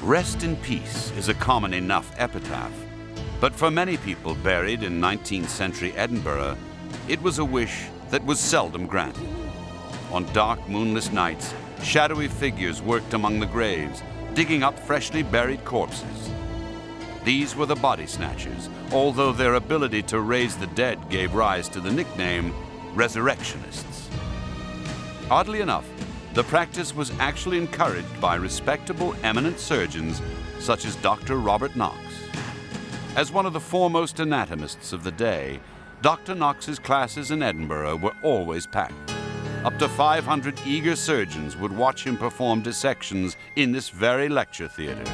Rest in peace is a common enough epitaph, but for many people buried in 19th century Edinburgh, it was a wish that was seldom granted. On dark, moonless nights, shadowy figures worked among the graves, digging up freshly buried corpses. These were the body snatchers, although their ability to raise the dead gave rise to the nickname resurrectionists. Oddly enough, the practice was actually encouraged by respectable eminent surgeons such as Dr. Robert Knox. As one of the foremost anatomists of the day, Dr. Knox's classes in Edinburgh were always packed. Up to 500 eager surgeons would watch him perform dissections in this very lecture theater.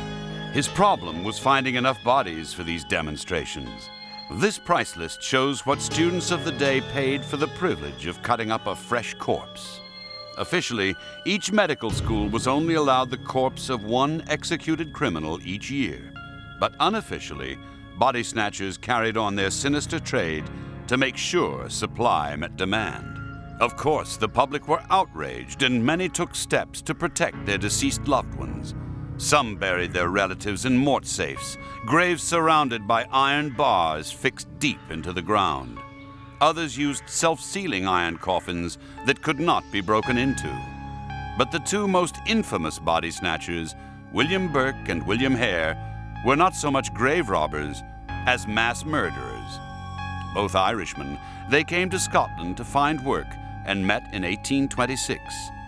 His problem was finding enough bodies for these demonstrations. This price list shows what students of the day paid for the privilege of cutting up a fresh corpse. Officially, each medical school was only allowed the corpse of one executed criminal each year. But unofficially, body snatchers carried on their sinister trade to make sure supply met demand. Of course, the public were outraged, and many took steps to protect their deceased loved ones. Some buried their relatives in mort safes, graves surrounded by iron bars fixed deep into the ground. Others used self-sealing iron coffins that could not be broken into. But the two most infamous body snatchers, William Burke and William Hare, were not so much grave robbers as mass murderers. Both Irishmen, they came to Scotland to find work and met in 1826.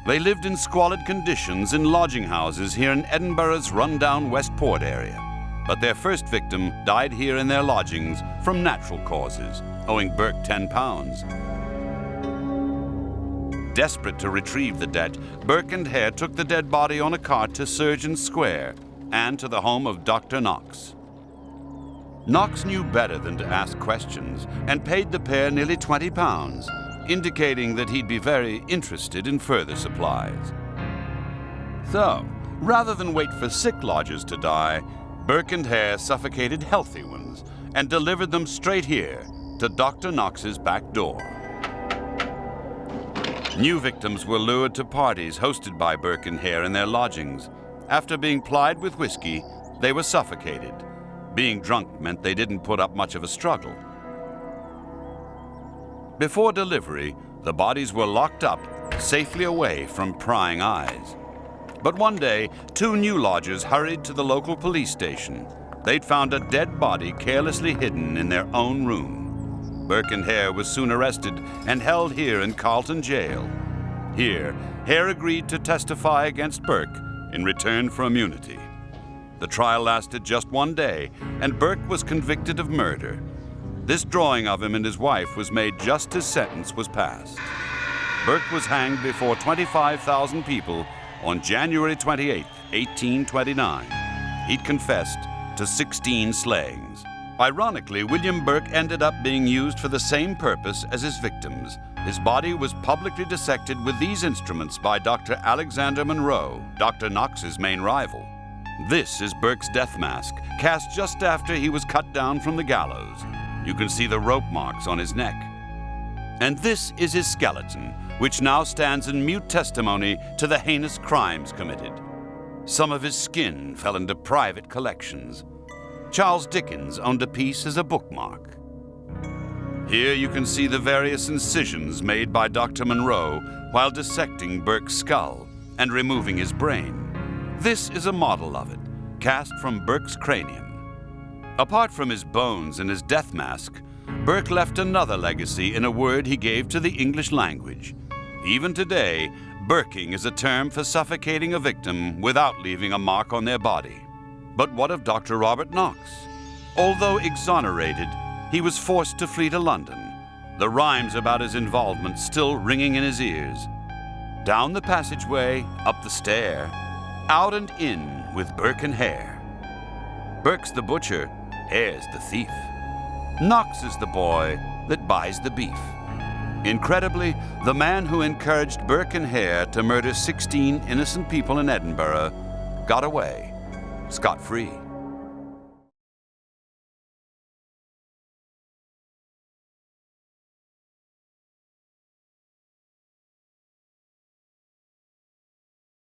They lived in squalid conditions in lodging houses here in Edinburgh's rundown Westport area. But their first victim died here in their lodgings from natural causes, owing Burke £10. Desperate to retrieve the debt, Burke and Hare took the dead body on a cart to Surgeon Square and to the home of Dr. Knox. Knox knew better than to ask questions and paid the pair nearly £20, indicating that he'd be very interested in further supplies. So, rather than wait for sick lodgers to die, Burke and Hare suffocated healthy ones and delivered them straight here to Dr. Knox's back door. New victims were lured to parties hosted by Burke and Hare in their lodgings. After being plied with whiskey, they were suffocated. Being drunk meant they didn't put up much of a struggle. Before delivery, the bodies were locked up, safely away from prying eyes. But one day, two new lodgers hurried to the local police station. They'd found a dead body carelessly hidden in their own room. Burke and Hare was soon arrested and held here in Carlton Jail. Here, Hare agreed to testify against Burke in return for immunity. The trial lasted just one day, and Burke was convicted of murder. This drawing of him and his wife was made just as sentence was passed. Burke was hanged before 25,000 people on January 28, 1829. He'd confessed to 16 slayings. Ironically, William Burke ended up being used for the same purpose as his victims. His body was publicly dissected with these instruments by Dr. Alexander Monroe, Dr. Knox's main rival. This is Burke's death mask, cast just after he was cut down from the gallows. You can see the rope marks on his neck. And this is his skeleton, which now stands in mute testimony to the heinous crimes committed. Some of his skin fell into private collections. Charles Dickens owned a piece as a bookmark. Here you can see the various incisions made by Dr. Monroe while dissecting Burke's skull and removing his brain. This is a model of it, cast from Burke's cranium. Apart from his bones and his death mask, Burke left another legacy in a word he gave to the English language. Even today, burking is a term for suffocating a victim without leaving a mark on their body. But what of Dr. Robert Knox? Although exonerated, he was forced to flee to London, the rhymes about his involvement still ringing in his ears. Down the passageway, up the stair, out and in with Burke and Hare. Burke's the butcher, Hare's the thief. Knox is the boy that buys the beef. Incredibly, the man who encouraged Burke and Hare to murder 16 innocent people in Edinburgh got away, scot-free.